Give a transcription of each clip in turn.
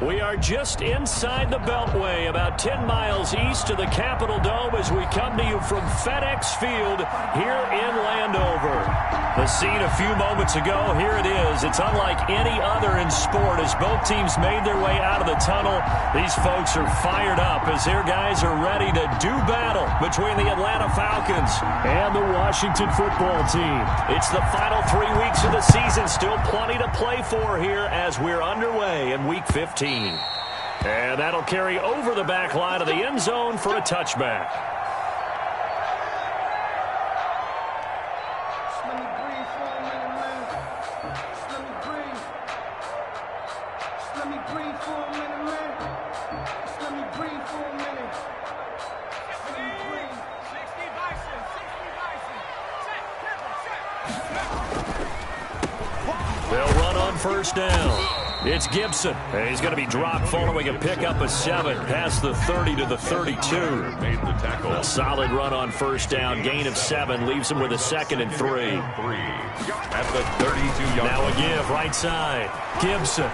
We are just inside the Beltway, about 10 miles east of the Capitol Dome as we come to you from FedEx Field here in Landover. The scene a few moments ago, here it is. It's unlike any other in sport as both teams made their way out of the tunnel. These folks are fired up as their guys are ready to do battle between the Atlanta Falcons and the Washington football team. It's the final 3 weeks of the season, still plenty to play for here as we're underway in Week 15. And that'll carry over the back line of the end zone for a touchback. They'll run on first down. It's Gibson. He's going to be dropped following a pickup of 7 past the 30 to the 32. Made the tackle. A solid run on first down. Gain of 7 leaves him with a 2nd and 3. At the 32-yard line. Now a give right side. Gibson.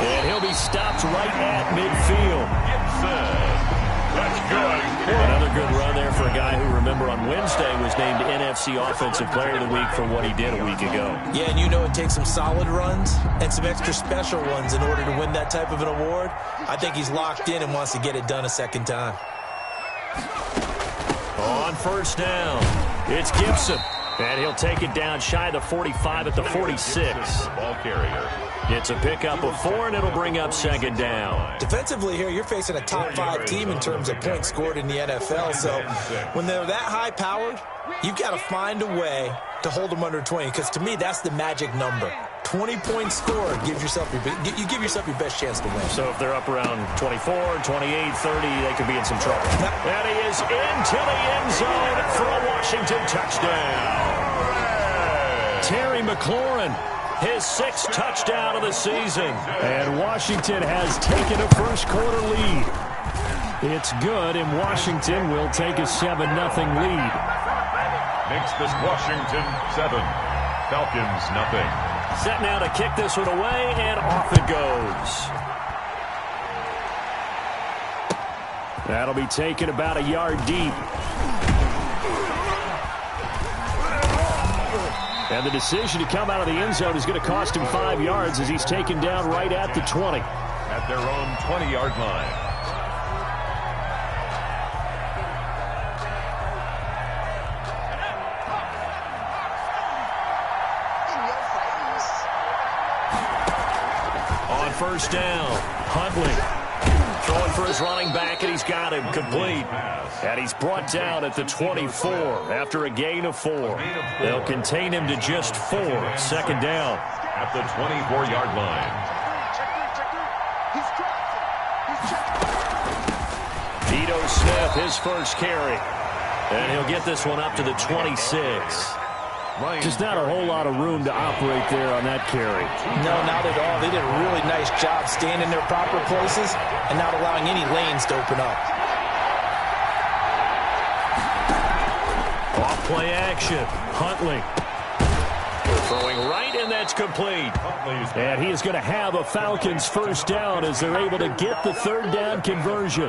And he'll be stopped right at midfield. Gibson. That's good. Another good run there for a guy who, remember, on Wednesday was named NFC Offensive Player of the Week for what he did a week ago. Yeah, and you know it takes some solid runs and some extra special ones in order to win that type of an award. I think he's locked in and wants to get it done a second time. On first down, it's Gibson. And he'll take it down shy of the 45 at the 46. Ball carrier. It's a pickup of 4, and it'll bring up 2nd down. Defensively here, you're facing a top 5 team in terms of points scored in the NFL. So when they're that high-powered, you've got to find a way to hold them under 20. Because to me, that's the magic number. 20 points scored gives yourself you give yourself your best chance to win. So if they're up around 24, 28, 30, they could be in some trouble. And he is into the end zone for a Washington touchdown. Terry McLaurin, his 6th touchdown of the season. And Washington has taken a first-quarter lead. It's good, and Washington will take a 7-0 lead. Makes this Washington 7. Falcons nothing. Set now to kick this one away, and off it goes. That'll be taken about a yard deep. And the decision to come out of the end zone is going to cost him 5 yards as he's taken down right at the 20. At their own 20-yard line. On first down, Huntley throwing for his running back, and he's got him complete. And he's brought down at the 24 after a gain of 4. They'll contain him to just 4. 2nd down. At the 24-yard line. Ito Smith, his first carry. And he'll get this one up to the 26. Just not a whole lot of room to operate there on that carry. No, not at all. They did a really nice job staying in their proper places and not allowing any lanes to open up. Off play action. Huntley. Throwing right, and that's complete. And he is going to have a Falcons first down as they're able to get the 3rd down conversion.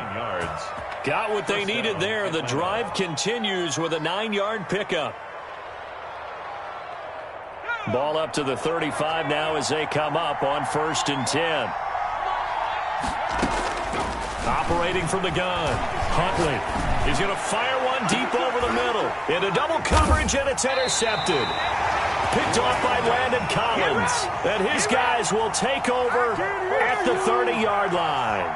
Got what they needed there. The drive continues with a 9-yard pickup. Ball up to the 35 now as they come up on 1st and 10. Operating from the gun. Huntley. He's going to fire one deep over the middle. Into double coverage, and it's intercepted. Picked off by Landon Collins. And his guys will take over at the 30-yard line.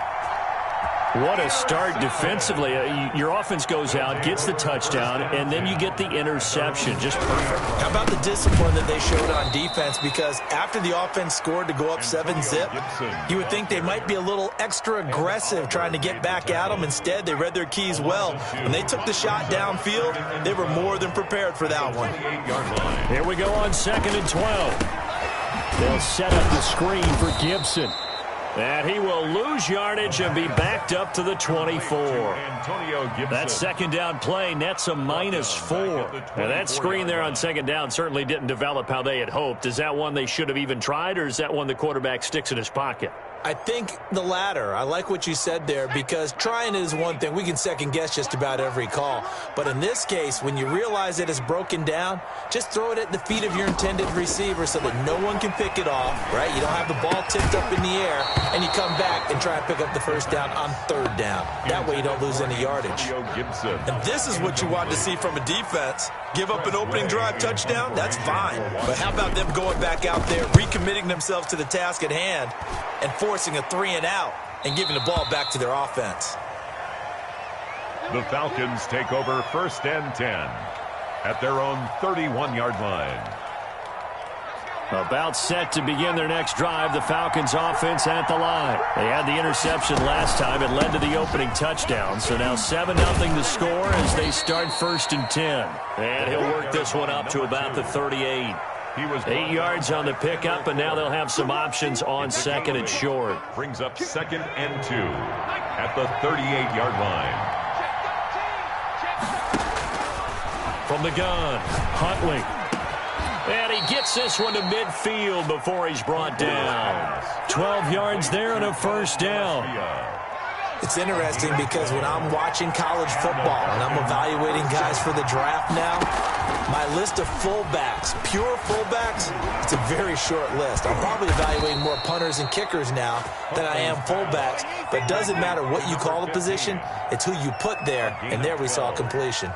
What a start defensively. Your offense goes out, gets the touchdown, and then you get the interception. Just perfect. How about the discipline that they showed on defense? Because after the offense scored to go up 7-zip, you would think they might be a little extra aggressive trying to get back at them. Instead, they read their keys well. When they took the shot downfield, they were more than prepared for that one. Here we go on 2nd and 12. They'll set up the screen for Gibson. And he will lose yardage and be backed up to the 24. That second down play nets a -4. Now that screen there on second down certainly didn't develop how they had hoped. Is that one they should have even tried, or is that one the quarterback sticks in his pocket? I think the latter. I like what you said there, because trying is one thing. We can second guess just about every call. But in this case, when you realize it is broken down, just throw it at the feet of your intended receiver so that no one can pick it off, right? You don't have the ball tipped up in the air, and you come back and try and pick up the first down on third down. That way you don't lose any yardage. And this is what you want to see from a defense. Give up an opening drive touchdown, that's fine. But how about them going back out there, recommitting themselves to the task at hand, and forcing a 3-and-out and giving the ball back to their offense. The Falcons take over 1st and 10 at their own 31-yard line. About set to begin their next drive, the Falcons offense at the line. They had the interception last time. It led to the opening touchdown. So now 7-0 the score as they start 1st and 10. And he'll work this one up to about the 38. 8 yards on the pickup, and now they'll have some options on 2nd and short. Brings up 2nd and 2 at the 38-yard line. From the gun, Huntley. And he gets this one to midfield before he's brought down. 12 yards there and a first down. It's interesting because when I'm watching college football and I'm evaluating guys for the draft now, my list of fullbacks, pure fullbacks, it's a very short list. I'm probably evaluating more punters and kickers now than I am fullbacks. But it doesn't matter what you call the position, it's who you put there, and there we saw completion.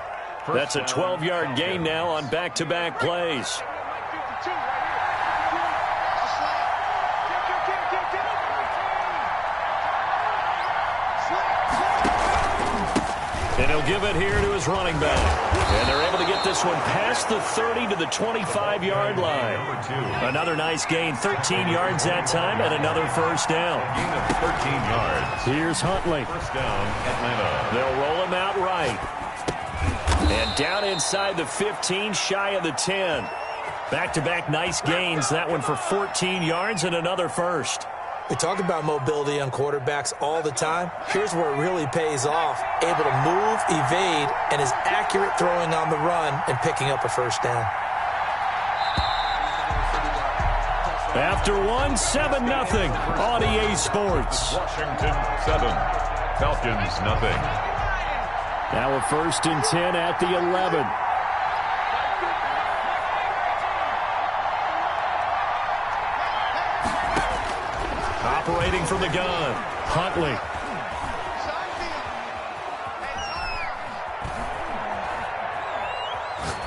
That's a 12-yard gain now on back-to-back plays. And he'll give it here to his running back. And they're able to get this one past the 30 to the 25-yard line. Another nice gain, 13 yards that time, and another first down. Gain of 13 yards. Here's Huntley. First down, Atlanta. They'll roll him out right. And down inside the 15, shy of the 10. Back-to-back nice gains. That one for 14 yards and another first. We talk about mobility on quarterbacks all the time. Here's where it really pays off. Able to move, evade, and is accurate throwing on the run and picking up a first down. After 7-0 on EA Sports. Washington 7, Falcons nothing. Now a 1st and 10 at the 11. Operating from the gun, Huntley.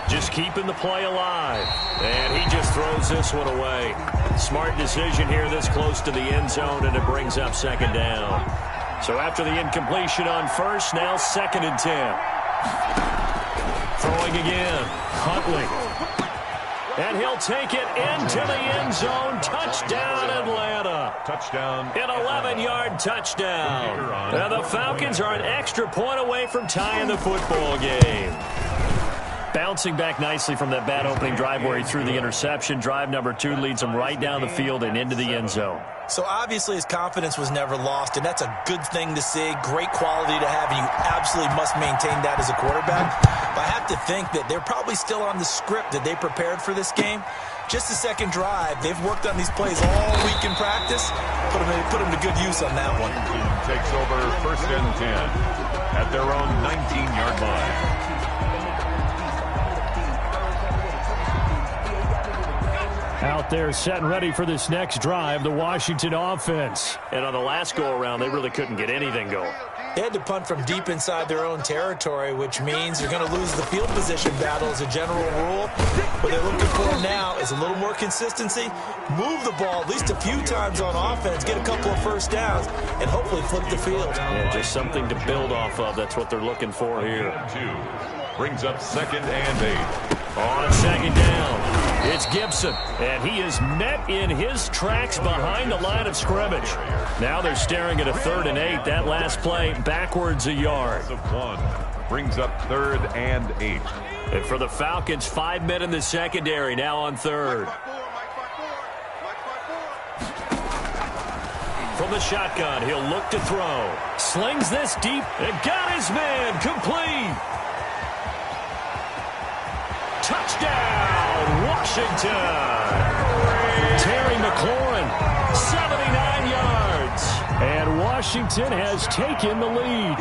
Just keeping the play alive. And he just throws this one away. Smart decision here this close to the end zone, and it brings up 2nd down. So after the incompletion on 1st, now 2nd and 10. Throwing again, Huntley. And he'll take it into the end zone. Touchdown, Atlanta. Touchdown. An 11-yard touchdown. And the Falcons are an extra point away from tying the football game. Bouncing back nicely from that bad opening drive where he threw the interception. Drive number 2 leads him right down the field and into the end zone. So obviously his confidence was never lost, and that's a good thing to see. Great quality to have, and you absolutely must maintain that as a quarterback. But I have to think that they're probably still on the script that they prepared for this game. Just the second drive. They've worked on these plays all week in practice. Put them to good use on that one. Takes over 1st and 10 at their own 19-yard line. Out there set and ready for this next drive, the Washington offense. And on the last go-around, they really couldn't get anything going. They had to punt from deep inside their own territory, which means you're going to lose the field position battle as a general rule. What they're looking for now is a little more consistency, move the ball at least a few times on offense, get a couple of first downs, and hopefully flip the field. Yeah, just something to build off of. That's what they're looking for here. 2 brings up 2nd and 8. On 2nd down, it's Gibson, and he is met in his tracks behind the line of scrimmage. Now they're staring at a 3rd and 8. That last play, backwards a yard. Of 1 brings up 3rd and 8. And for the Falcons, 5 men in the secondary, now on 3rd. from the shotgun. He'll look to throw. Slings this deep and got his man complete. Touchdown, Washington. Terry McLaurin, 79 yards. And Washington has taken the lead.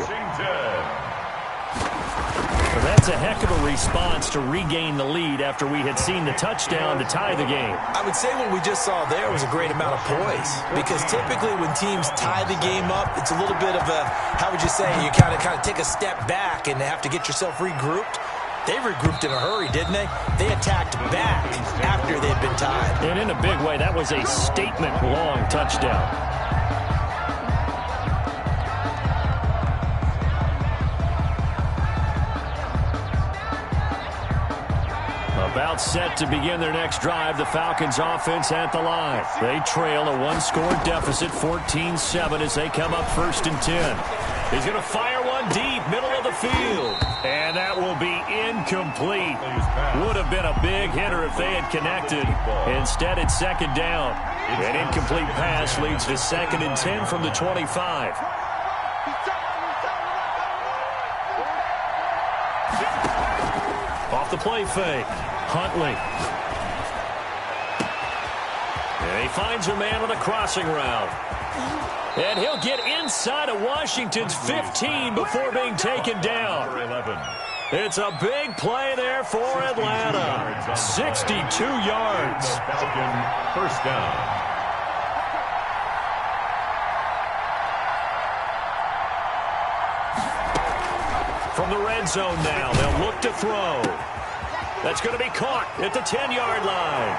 Well, that's a heck of a response to regain the lead after we had seen the touchdown to tie the game. I would say what we just saw there was a great amount of poise, because typically when teams tie the game up, it's a little bit of a, how would you say, you kind of take a step back and have to get yourself regrouped. They regrouped in a hurry, didn't they? They attacked back after they'd been tied. And in a big way, that was a statement-long touchdown. About set to begin their next drive, the Falcons offense at the line. They trail a one-score deficit, 14-7, as they come up 1st and 10. He's going to fire one deep, middle of the field. And that will be incomplete. Would have been a big hitter if they had connected. Instead, it's 2nd down. An incomplete pass leads to 2nd and 10 from the 25. Off the play fake. Huntley. And he finds a man on a crossing route. And he'll get inside of Washington's 15 before being taken down. It's a big play there for Atlanta. 62 yards. First down. From the red zone now, they'll look to throw. That's going to be caught at the 10-yard line.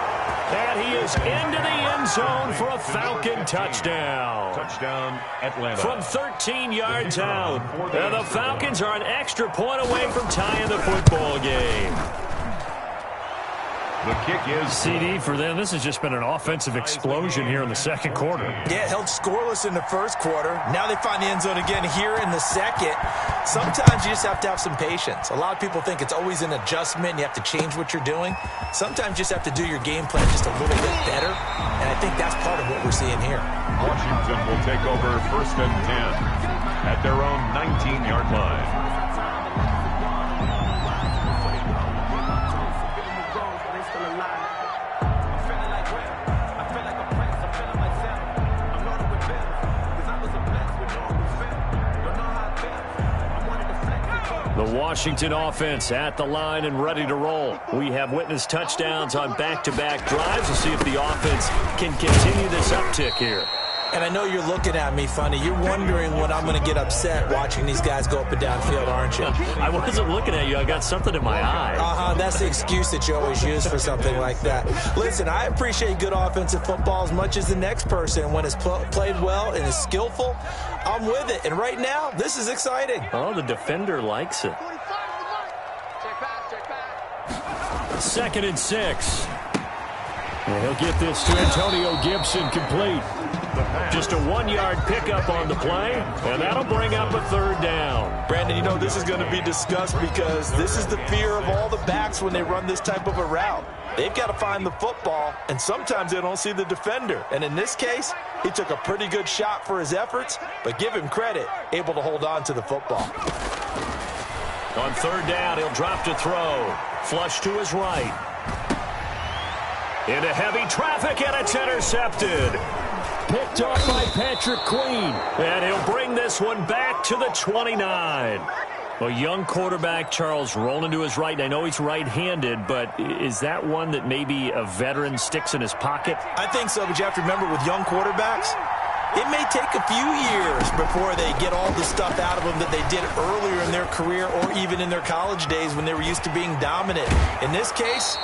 And he is into the end zone for a Falcon touchdown. Touchdown, Atlanta. From 13 yards out. And the Falcons are an extra point away from tying the football game. The kick is CD for them. This has just been an offensive explosion here in the 2nd quarter. Yeah, held scoreless in the 1st quarter. Now they find the end zone again here in the 2nd. Sometimes you just have to have some patience. A lot of people think it's always an adjustment. You have to change what you're doing. Sometimes you just have to do your game plan just a little bit better. And I think that's part of what we're seeing here. Washington will take over 1st and 10 at their own 19-yard line. The Washington offense at the line and ready to roll. We have witnessed touchdowns on back-to-back drives. We'll see if the offense can continue this uptick here. And I know you're looking at me funny. You're wondering when I'm going to get upset watching these guys go up and down field, aren't you? I wasn't looking at you. I got something in my eye. That's the excuse that you always use for something like that. Listen, I appreciate good offensive football as much as the next person. When it's played well and is skillful, I'm with it. And right now, this is exciting. Oh, the defender likes it. 2nd and 6. And he'll get this to Antonio Gibson complete. Just a 1-yard pickup on the play, and that'll bring up a 3rd down. Brandon, you know this is going to be discussed because this is the fear of all the backs when they run this type of a route. They've got to find the football, and sometimes they don't see the defender. And in this case, he took a pretty good shot for his efforts, but give him credit, able to hold on to the football. On 3rd down, he'll drop to throw. Flush to his right. Into heavy traffic, and it's intercepted. Picked off by Patrick Queen. And he'll bring this one back to the 29. A young quarterback, Charles, rolling to his right. And I know he's right-handed, but is that one that maybe a veteran sticks in his pocket? I think so, but you have to remember with young quarterbacks, it may take a few years before they get all the stuff out of them that they did earlier in their career or even in their college days when they were used to being dominant. In this case,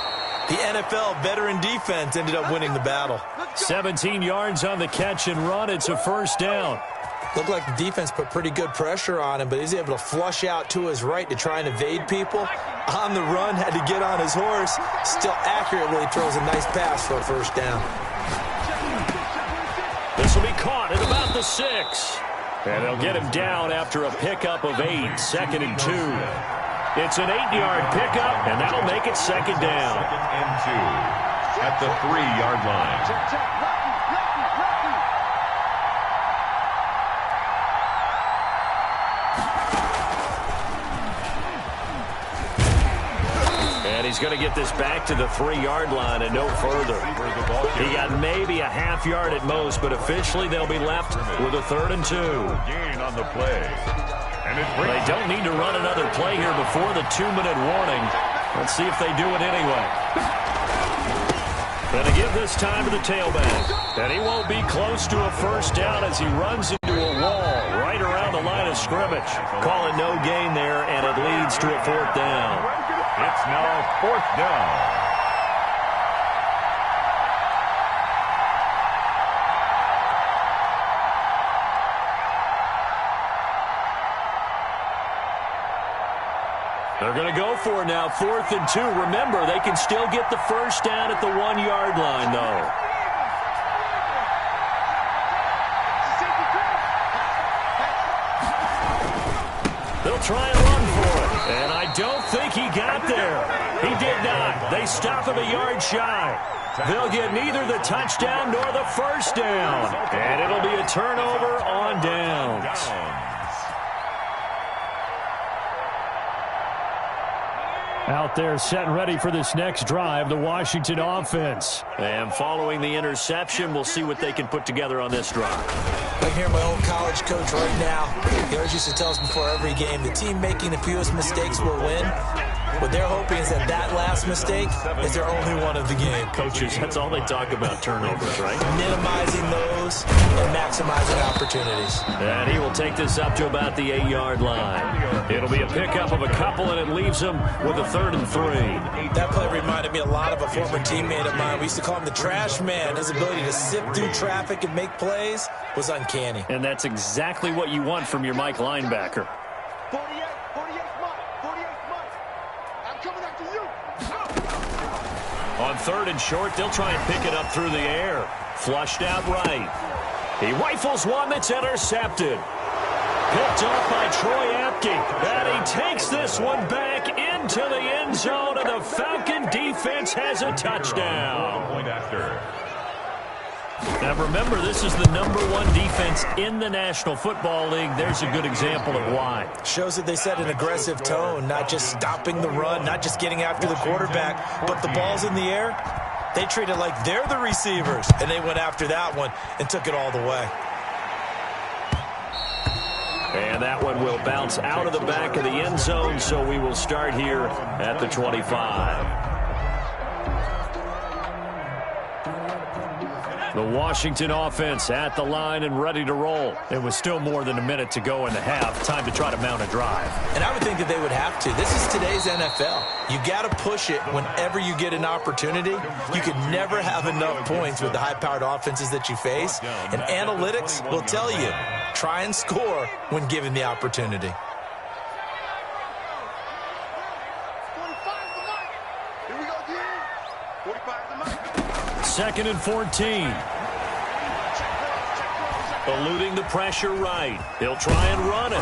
the NFL veteran defense ended up winning the battle. 17 yards on the catch and run. It's a 1st down. Looked like the defense put pretty good pressure on him, but he's able to flush out to his right to try and evade people. On the run, had to get on his horse. Still accurately throws a nice pass for a 1st down. This will be caught at about the 6. And they'll get him down after a pickup of 8. 2nd and 2. It's an 8-yard pickup, and that'll make it 2nd down. 2nd and 2 at the 3-yard line. 2 he's going to get this back to the 3-yard line and no further. He got maybe a half yard at most, but officially they'll be left with a 3rd and 2. Gain on the play. And they don't need to run another play here before the 2-minute warning. Let's see if they do it anyway. Going to give this time to the tailback. And he won't be close to a first down as he runs into a wall right around the line of scrimmage. Call it no gain there, and it leads to a 4th down. It's now 4th down. They're going to go for it now, 4th and 2. Remember, they can still get the first down at the 1-yard line, though. They'll try and run for it. And I don't think he got there. He did not. They stop him a yard shy. They'll get neither the touchdown nor the first down. And it'll be a turnover on downs. Out there set and ready for this next drive, the Washington offense. And following the interception, we'll see what they can put together on this drive. I can hear my old college coach right now. He always used to tell us before every game, the team making the fewest mistakes will win. What they're hoping is that last mistake is their only one of the game. Coaches, that's all they talk about, turnovers, right? Minimizing those and maximizing opportunities. And he will take this up to about the 8-yard line. It'll be a pickup of a couple, and it leaves him with a 3rd and 3. That play reminded me a lot of a former teammate of mine. We used to call him the trash man. His ability to sift through traffic and make plays was uncanny. And that's exactly what you want from your Mike linebacker. 48 months. I'm coming after you. On 3rd and short, they'll try and pick it up through the air. Flushed out right. He rifles one that's intercepted. Picked off by Troy Apke. And he takes this one back into the end zone, and the Falcon defense has a touchdown. Point after. Now remember, this is the #1 defense in the National Football League. There's a good example of why. Shows that they set an aggressive tone, not just stopping the run, not just getting after the quarterback, but the ball's in the air. They treat it like they're the receivers, and they went after that one and took it all the way. And that one will bounce out of the back of the end zone, so we will start here at the 25. The Washington offense at the line and ready to roll. It was still more than a minute to go in the half. Time to try to mount a drive. And I would think that they would have to. This is today's NFL. You got to push it whenever you get an opportunity. You could never have enough points with the high-powered offenses that you face. And analytics will tell you, try and score when given the opportunity. 45 to Mike. Here we go, D. 45 to Mike. 2nd and 14. Eluding the pressure right. He'll try and run it.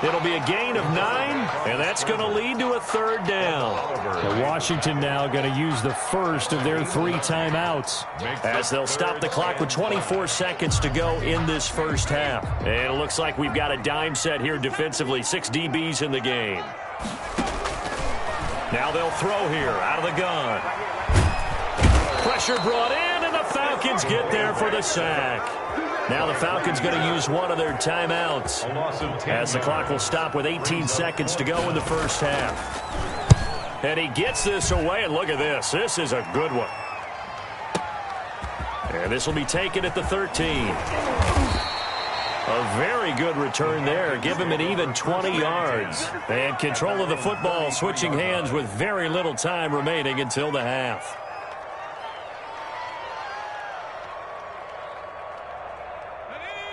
It'll be a gain of 9, and that's going to lead to a 3rd down. Washington now going to use the first of their 3 timeouts as they'll stop the clock with 24 seconds to go in this first half. And it looks like we've got a dime set here defensively. 6 DBs in the game. Now they'll throw here out of the gun. Pressure brought in, and the Falcons get there for the sack. Now the Falcons going to use one of their timeouts as the clock will stop with 18 seconds to go in the first half. And he gets this away, and look at this. This is a good one. And this will be taken at the 13. A very good return there. Give him an even 20 yards. And control of the football, switching hands with very little time remaining until the half.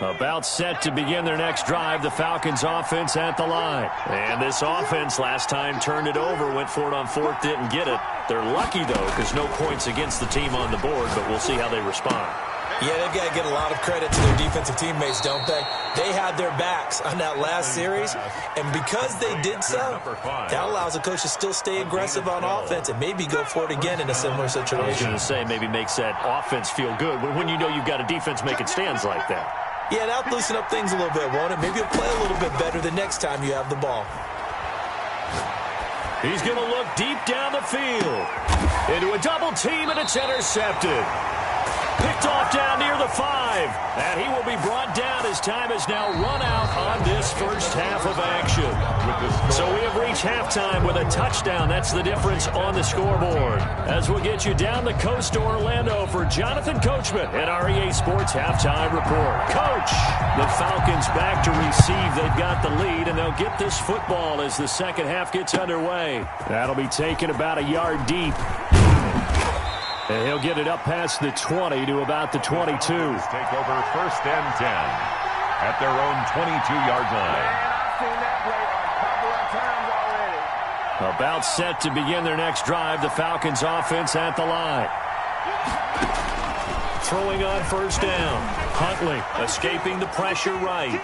About set to begin their next drive, the Falcons offense at the line. And this offense last time turned it over, went for it on 4th, didn't get it. They're lucky, though, because no points against the team on the board, but we'll see how they respond. Yeah, they've got to get a lot of credit to their defensive teammates, don't they? They had their backs on that last series, and because they did so, that allows the coach to still stay aggressive on offense and maybe go for it again in a similar situation. I was going to say, maybe makes that offense feel good when you know you've got a defense making stands like that. Yeah, that'll loosen up things a little bit, won't it? Maybe you'll play a little bit better the next time you have the ball. He's going to look deep down the field. Into a double team, and it's intercepted. Picked off down near the 5. And he will be brought down as time has now run out on this first half of action. So we have reached halftime with a touchdown. That's the difference on the scoreboard. As we'll get you down the coast to Orlando for Jonathan Coachman at our EA Sports Halftime Report. Coach, the Falcons back to receive. They've got the lead, and they'll get this football as the second half gets underway. That'll be taken about a yard deep. And he'll get it up past the 20 to about the 22. Take over first and 10 at their own 22-yard line. I've seen that play a couple of times already. About set to begin their next drive. The Falcons offense at the line. Throwing on first down. Huntley escaping the pressure right.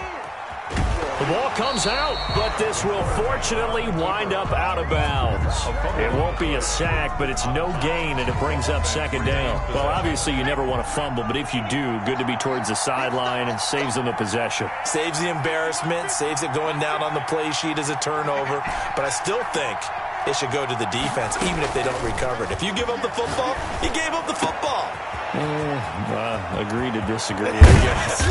The ball comes out, but this will fortunately wind up out of bounds. It won't be a sack, but it's no gain, and it brings up second down. Well, obviously you never want to fumble, but if you do, good to be towards the sideline and saves them the possession. Saves the embarrassment, saves it going down on the play sheet as a turnover. But I still think it should go to the defense, even if they don't recover it. If you give up the football, you gave up the football. Agree to disagree, I guess.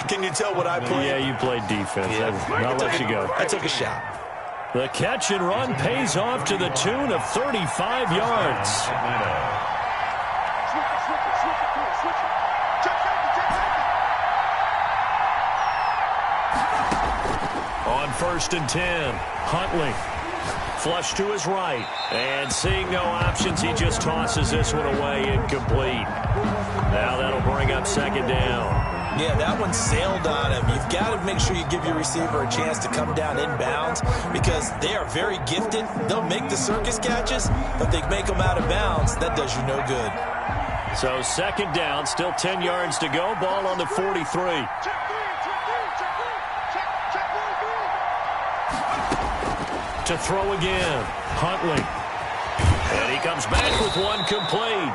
Can you tell what I played? Yeah, you played defense. Yeah. I'll let you go. I took a shot. The catch and run pays off to the tune of 35 yards. On first and 10, Huntley. Flush to his right. And seeing no options, he just tosses this one away, incomplete. Now that'll bring up second down. Yeah, that one sailed on him. You've got to make sure you give your receiver a chance to come down inbounds because they are very gifted. They'll make the circus catches, but they make them out of bounds. That does you no good. So second down, still 10 yards to go. Ball on the 43. To throw again, Huntley. And he comes back with one complete.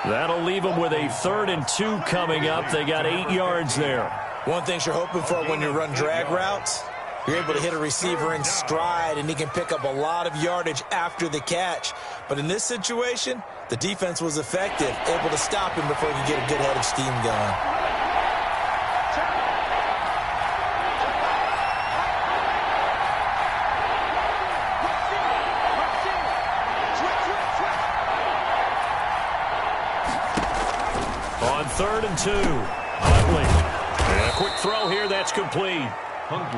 That'll leave them with a 3rd and 2 coming up. They got 8 yards there. One thing you're hoping for when you run drag routes, you're able to hit a receiver in stride, and he can pick up a lot of yardage after the catch. But in this situation, the defense was effective, able to stop him before he could get a good head of steam going. On 3rd and 2, Huntley. And a quick throw here, that's complete.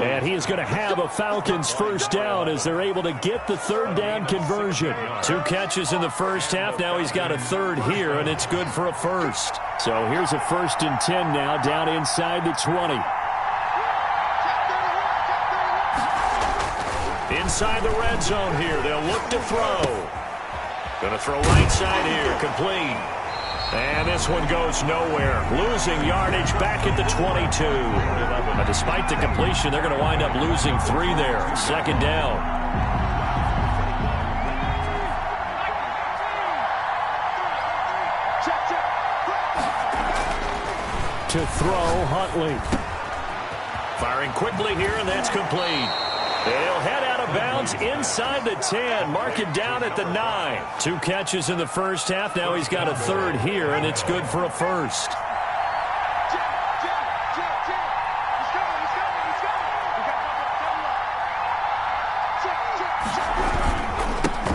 And he is going to have a Falcons first down as they're able to get the 3rd down conversion. 2 catches in the first half. Now he's got a 3rd here, and it's good for a first. So here's a 1st and 10 now down inside the 20. Inside the red zone here. They'll look to throw. Going to throw right side here, complete. And this one goes nowhere. Losing yardage back at the 22. But despite the completion, they're going to wind up losing 3 there. Second down. To throw, Huntley. Firing quickly here, and that's complete. They'll head out of bounds inside the 10. Mark it down at the 9. 2 catches in the first half. Now he's got a 3rd here, and it's good for a first.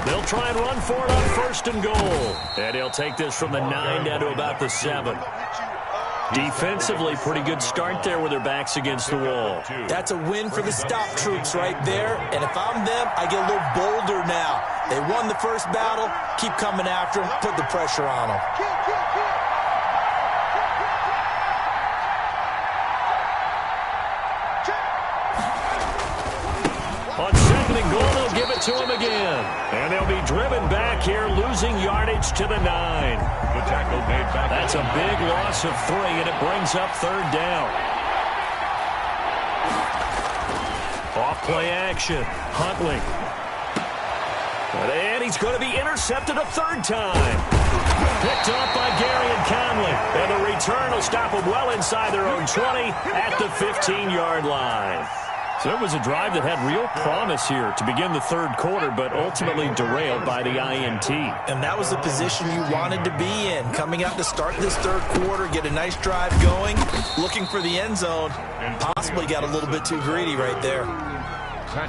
They'll try and run for it on 1st and goal. And he'll take this from the 9 down to about the 7. Defensively, pretty good start there with their backs against the wall. That's a win for the stop troops right there. And if I'm them, I get a little bolder now. They won the first battle. Keep coming after them. Put the pressure on them. On 2nd and goal, they'll give it to him again. And they'll be driven back here, losing yardage to the 9. The tackle made back. That's a big loss of 3, and it brings up 3rd down. Off play action. Huntley. And he's going to be intercepted a 3rd time. Picked up by Gary and Conley. And the return will stop them well inside their own 20 at the 15-yard line. So it was a drive that had real promise here to begin the third quarter, but ultimately derailed by the INT. And that was the position you wanted to be in. Coming out to start this third quarter, get a nice drive going, looking for the end zone. Possibly got a little bit too greedy right there.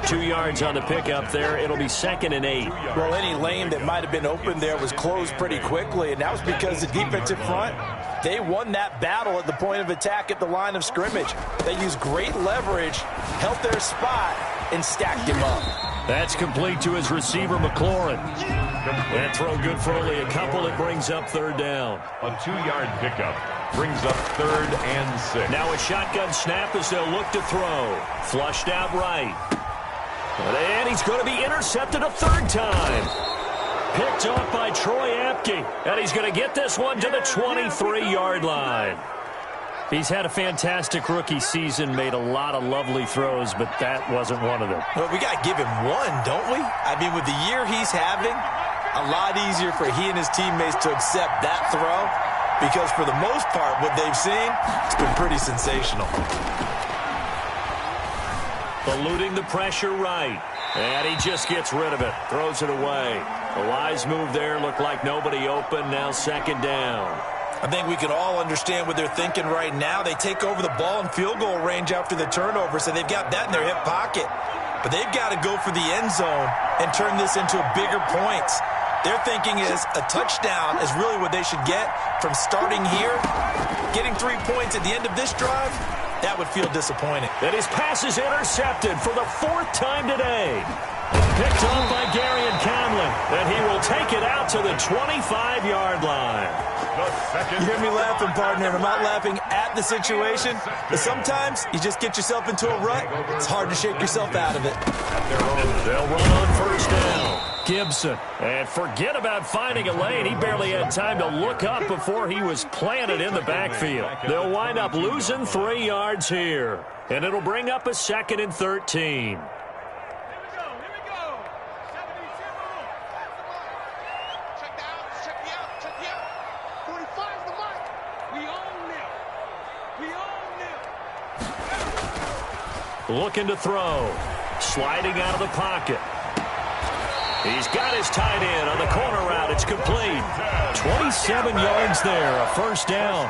2 yards on the pickup there. It'll be 2nd and 8. Well, any lane that might have been open there was closed pretty quickly, and that was because the defensive front, they won that battle at the point of attack at the line of scrimmage. They used great leverage, held their spot, and stacked him up. That's complete to his receiver, McLaurin. That throw good for only a couple. It brings up 3rd down. A 2-yard pickup brings up 3rd and 6. Now a shotgun snap as they'll look to throw. Flushed out right. And he's going to be intercepted a 3rd time. Picked off by Troy Apke. And he's going to get this one to the 23-yard line. He's had a fantastic rookie season, made a lot of lovely throws, but that wasn't one of them. Well, we got to give him one, don't we? I mean, with the year he's having, a lot easier for he and his teammates to accept that throw, because for the most part, what they've seen, it's been pretty sensational. Eluding the pressure right. And he just gets rid of it. Throws it away. A wise move there. Looked like nobody open. Now 2nd down. I think we can all understand what they're thinking right now. They take over the ball in field goal range after the turnover, so they've got that in their hip pocket. But they've got to go for the end zone and turn this into bigger points. Their thinking is a touchdown is really what they should get from starting here. Getting 3 points at the end of this drive, that would feel disappointing. And his pass is intercepted for the 4th time today. Picked off by Garyon Conley. And he will take it out to the 25-yard line. You hear me laughing, partner, and I'm not laughing at the situation, but sometimes you just get yourself into a rut. It's hard to shake yourself out of it. They'll run on 1st down. Gibson. And forget about finding a lane. He barely had time to look up before he was planted in the backfield. They'll wind up losing 3 yards here. And it'll bring up a 2nd and 13. Looking to throw. Sliding out of the pocket. He's got his tight end on the corner route. It's complete. 27 yards there, a 1st down.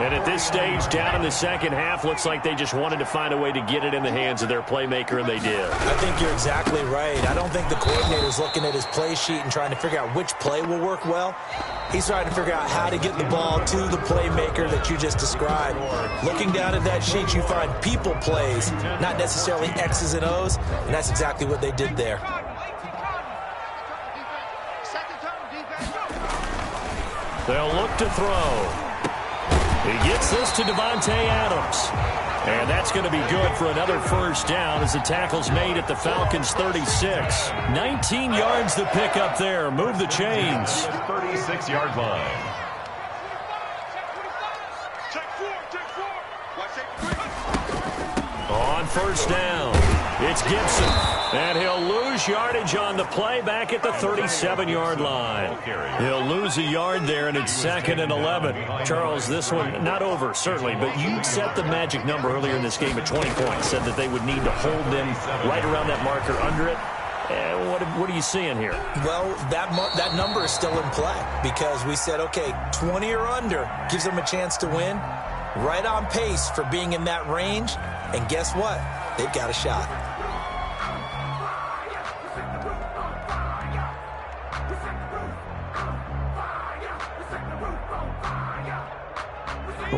And at this stage, down in the 2nd half, looks like they just wanted to find a way to get it in the hands of their playmaker, and they did. I think you're exactly right. I don't think the coordinator's looking at his play sheet and trying to figure out which play will work well. He's trying to figure out how to get the ball to the playmaker that you just described. Looking down at that sheet, you find people plays, not necessarily X's and O's, and that's exactly what they did there. They'll look to throw. He gets this to Devontae Adams. And that's going to be good for another 1st down as the tackle's made at the Falcons' 36. 19 yards to pick up there. Move the chains. 36-yard line. On 1st down, it's Gibson. And he'll lose yardage on the play back at the 37-yard line. He'll lose a yard there, and it's 2nd and 11. Charles, this one not over, certainly, but you set the magic number earlier in this game at 20 points, said that they would need to hold them right around that marker under it. What are you seeing here? Well, that number is still in play because we said, okay, 20 or under gives them a chance to win. Right on pace for being in that range. And guess what? They've got a shot.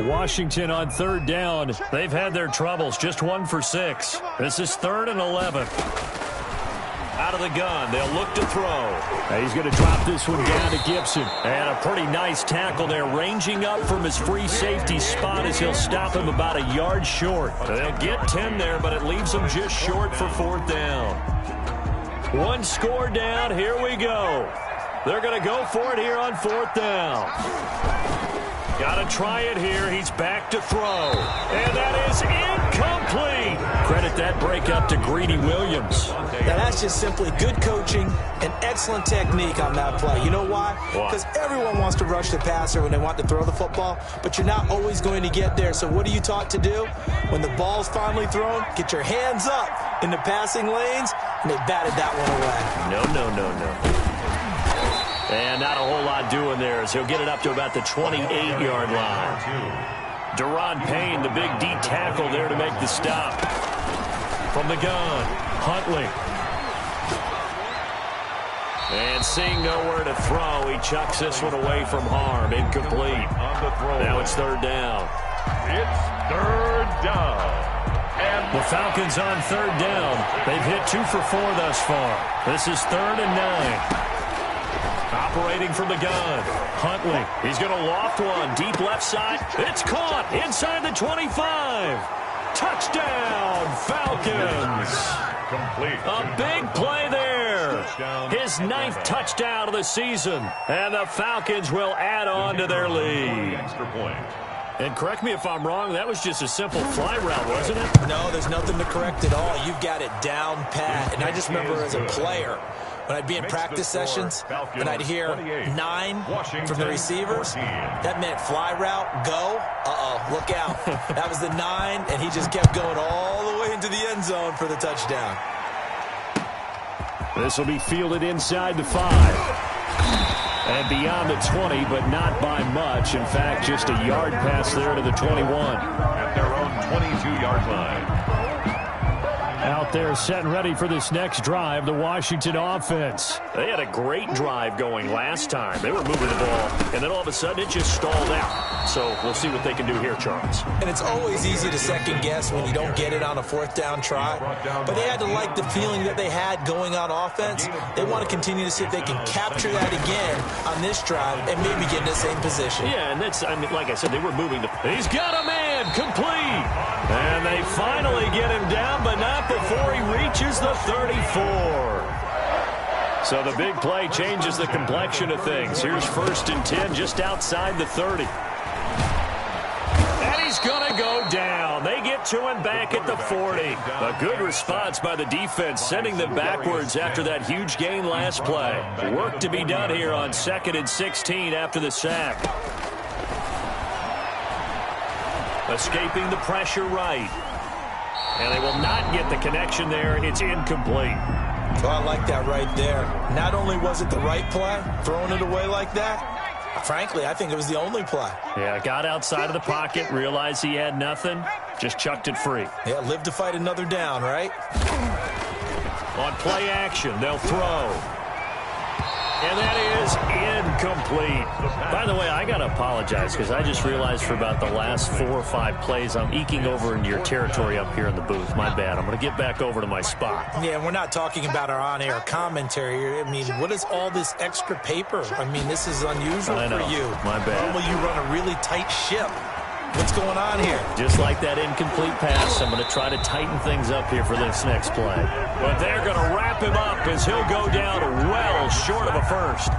Washington on 3rd down. They've had their troubles. Just 1 for 6. This is 3rd and 11. Out of the gun. They'll look to throw. And he's going to drop this one down to Gibson. And a pretty nice tackle there, ranging up from his free safety spot as he'll stop him about a yard short. They'll get 10 there, but it leaves them just short for 4th down. 1 score down. Here we go. They're going to go for it here on 4th down. Got to try it here. He's back to throw. And that is incomplete. Credit that breakup to Greedy Williams. Now, that's just simply good coaching and excellent technique on that play. You know why? Because everyone wants to rush the passer when they want to throw the football, but you're not always going to get there. So what are you taught to do? When the ball's finally thrown, get your hands up in the passing lanes, and they batted that one away. No. And not a whole lot doing there as he'll get it up to about the 28-yard line. Deron Payne, the big D tackle there to make the stop. From the gun, Huntley. And seeing nowhere to throw, he chucks this one away from harm. Incomplete. Now it's third down. It's third down. And the Falcons on third down. They've hit 2 for 4 thus far. This is 3rd and 9. Operating from the gun, Huntley. He's going to loft one. Deep left side. It's caught inside the 25. Touchdown, Falcons. Complete. A big play there. His 9th touchdown of the season. And the Falcons will add on to their lead. Extra point. And correct me if I'm wrong, that was just a simple fly route, wasn't it? No, there's nothing to correct at all. You've got it down pat. And I just remember as a player, when I'd be in practice sessions, and I'd hear 9 from the receivers, that meant fly route, go, look out. That was the 9, and he just kept going all the way into the end zone for the touchdown. This will be fielded inside the 5. And beyond the 20, but not by much. In fact, just a yard pass there to the 21. At their own 22-yard line. Out there set and ready for this next drive, the Washington offense. They had a great drive going last time. They were moving the ball, and then all of a sudden it just stalled out. So we'll see what they can do here, Charles. And it's always easy to second guess when you don't get it on a 4th down try. But they had to like the feeling that they had going on offense. They want to continue to see if they can capture that again on this drive and maybe get in the same position. Yeah, and that's, I mean, like I said, they were moving the... He's got a man, complete. And they finally get him down, but not before he reaches the 34. So the big play changes the complexion of things. Here's 1st and 10 just outside the 30. And he's going to go down. They get to him back at the 40. A good response by the defense, sending them backwards after that huge gain last play. Work to be done here on 2nd and 16 after the sack. Escaping the pressure right. And they will not get the connection there. It's incomplete. So I like that right there. Not only was it the right play, throwing it away like that, frankly, I think it was the only play. Yeah, got outside of the pocket, realized he had nothing, just chucked it free. Yeah, live to fight another down, right? On play action, they'll throw. And that is incomplete. By the way, I got to apologize because I just realized for about the last 4 or 5 plays, I'm eking over into your territory up here in the booth. My bad. I'm going to get back over to my spot. Yeah, we're not talking about our on-air commentary. I mean, what is all this extra paper? I mean, this is unusual for you. My bad. Normally you run a really tight ship. What's going on here? Just like that incomplete pass, I'm going to try to tighten things up here for this next play. But they're going to wrap him up as he'll go down well short of a first.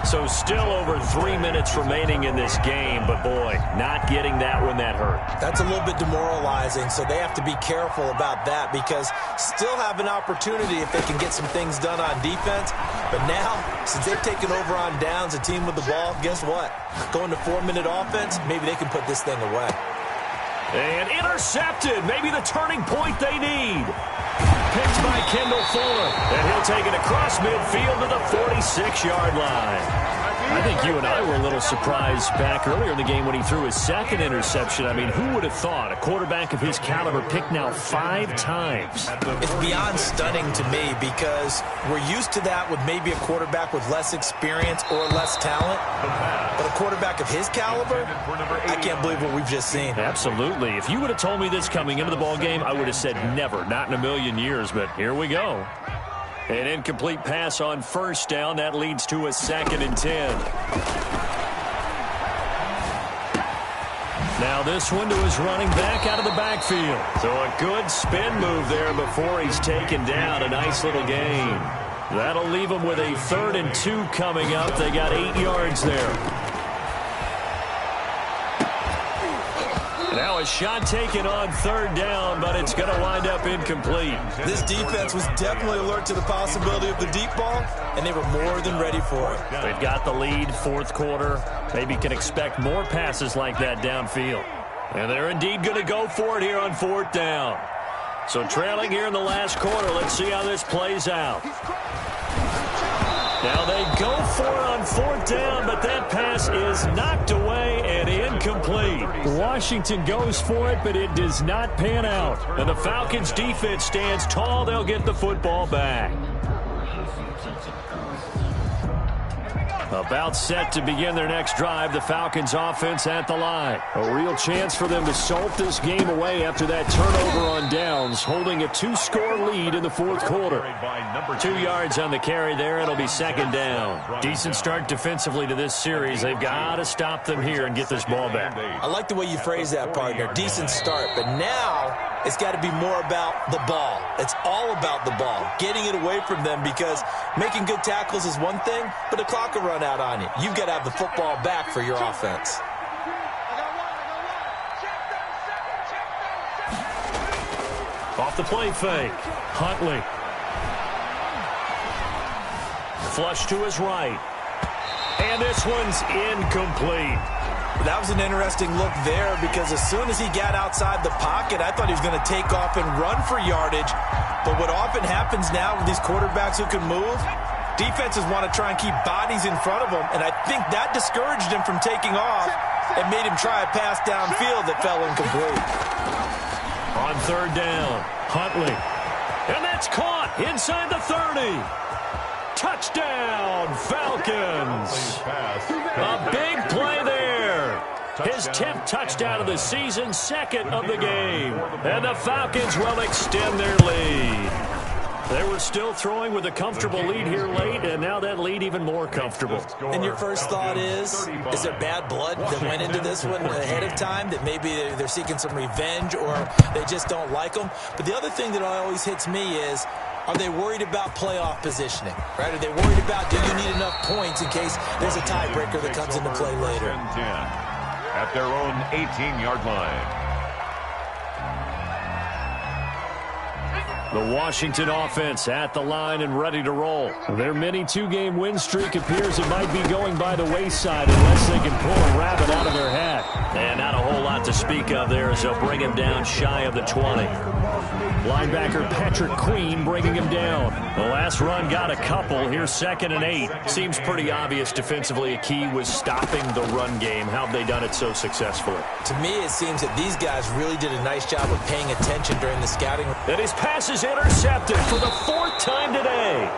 So still over 3 minutes remaining in this game, but boy, not getting that when that hurt. That's a little bit demoralizing, so they have to be careful about that because still have an opportunity if they can get some things done on defense. But now, since they've taken over on downs, a team with the ball, guess what? Going to 4-minute offense, maybe they can put this thing away. And intercepted, maybe the turning point they need. Picked by Kendall Fuller, and he'll take it across midfield to the 46-yard line. I think you and I were a little surprised back earlier in the game when he threw his 2nd interception. I mean, who would have thought a quarterback of his caliber picked now 5 times? It's beyond stunning to me because we're used to that with maybe a quarterback with less experience or less talent. But a quarterback of his caliber, I can't believe what we've just seen. Absolutely. If you would have told me this coming into the ball game, I would have said never, not in a million years, but here we go. An incomplete pass on 1st down. That leads to a 2nd and 10. Now this one to his running back out of the backfield. So a good spin move there before he's taken down. A nice little gain. That'll leave him with a 3rd and 2 coming up. They got 8 yards there. Now a shot taken on third down, but it's going to wind up incomplete. This defense was definitely alert to the possibility of the deep ball, and they were more than ready for it. They've got the lead, fourth quarter. Maybe can expect more passes like that downfield. And they're indeed going to go for it here on fourth down. So trailing here in the last quarter. Let's see how this plays out. Now they go for it on fourth down, but that pass is knocked away and incomplete. Washington goes for it, but it does not pan out. And the Falcons defense stands tall. They'll get the football back. About set to begin their next drive, the Falcons offense at the line. A real chance for them to salt this game away after that turnover on downs, holding a 2-score lead in the fourth quarter. 2 yards on the carry there. It'll be second down. Decent start defensively to this series. They've got to stop them here and get this ball back. I like the way you phrase that, partner. Decent start. But now it's got to be more about the ball. It's all about the ball. Getting it away from them, because making good tackles is one thing, but the clock will run out on you. You've got to have the football back for your offense. Off the play fake. Huntley. Flush to his right. And this one's incomplete. That was an interesting look there, because as soon as he got outside the pocket, I thought he was going to take off and run for yardage. But what often happens now with these quarterbacks who can move, defenses want to try and keep bodies in front of them, and I think that discouraged him from taking off and made him try a pass downfield that fell incomplete. On third down, Huntley. And that's caught inside the 30. Touchdown, Falcons. A big play there. His 10th touchdown of the season, second of the game. And the Falcons will extend their lead. They were still throwing with a comfortable lead here late, and now that lead even more comfortable. And your first thought is there bad blood that went into this one ahead of time, that maybe they're seeking some revenge or they just don't like them? But the other thing that always hits me is, are they worried about playoff positioning? Right? Are they worried about, do you need enough points in case there's a tiebreaker that comes into play later? At their own 18-yard line. The Washington offense at the line and ready to roll. Their mini 2-game win streak appears it might be going by the wayside unless they can pull a rabbit out of their hat. And not a whole lot to speak of there as they'll bring him down shy of the 20. Linebacker Patrick Queen bringing him down. The last run got a couple. Here's 2nd and 8. Seems pretty obvious defensively a key was stopping the run game. How have they done it so successfully? To me, it seems that these guys really did a nice job of paying attention during the scouting. And his pass is intercepted for the 4th time today.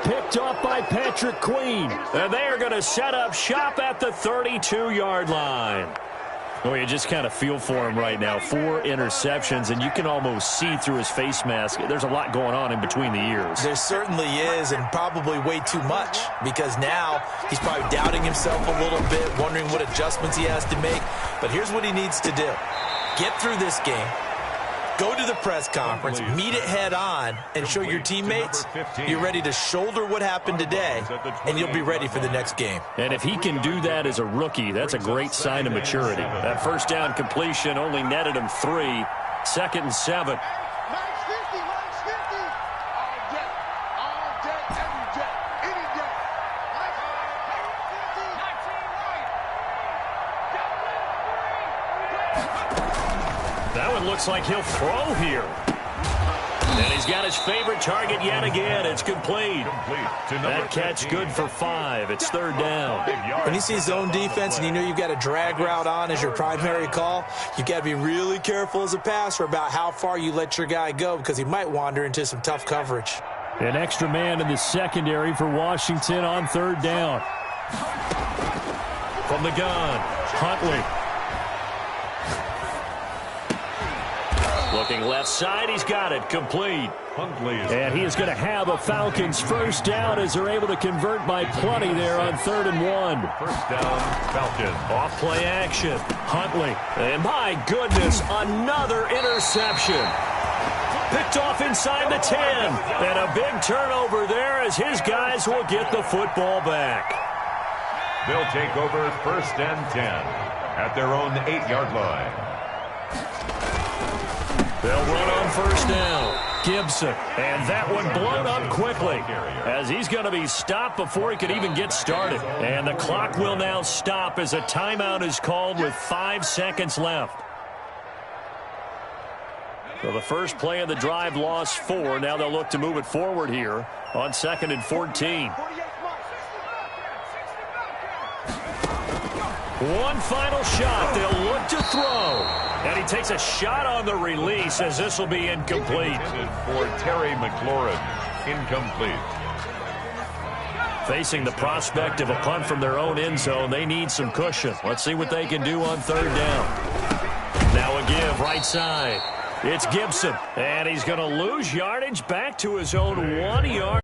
Picked up by Patrick Queen. And they are going to set up shop at the 32-yard line. Well, you just kind of feel for him right now. 4 interceptions, and you can almost see through his face mask. There's a lot going on in between the ears. There certainly is, and probably way too much, because now he's probably doubting himself a little bit, wondering what adjustments he has to make. But here's what he needs to do. Get through this game. Go to the press conference, meet it head on, and show your teammates you're ready to shoulder what happened today, and you'll be ready for the next game. And if he can do that as a rookie, that's a great sign of maturity. That first down completion only netted him 3. 2nd and 7. Looks like he'll throw here. And he's got his favorite target yet again. It's complete. That catch good for 5. It's 3rd down. When you see zone defense and you know you've got a drag route on as your primary call, you've got to be really careful as a passer about how far you let your guy go, because he might wander into some tough coverage. An extra man in the secondary for Washington on 3rd down. From the gun, Huntley. Looking left side, he's got it, complete. And he is going to have a Falcons first down as they're able to convert by plenty there on 3rd and 1. First down, Falcons. Off play action, Huntley. And my goodness, another interception. Picked off inside the 10. And a big turnover there as his guys will get the football back. They'll take over 1st and 10 at their own 8-yard line. They'll run on first down. Gibson, and that one blown up quickly as he's going to be stopped before he could even get started. And the clock will now stop as a timeout is called with 5 seconds left. So the first play of the drive lost 4. Now they'll look to move it forward here on 2nd and 14. One final shot. They'll look to throw. And he takes a shot on the release as this will be incomplete. For Terry McLaurin, incomplete. Facing the prospect of a punt from their own end zone, they need some cushion. Let's see what they can do on 3rd down. Now a give right side. It's Gibson, and he's going to lose yardage back to his own 1 yard.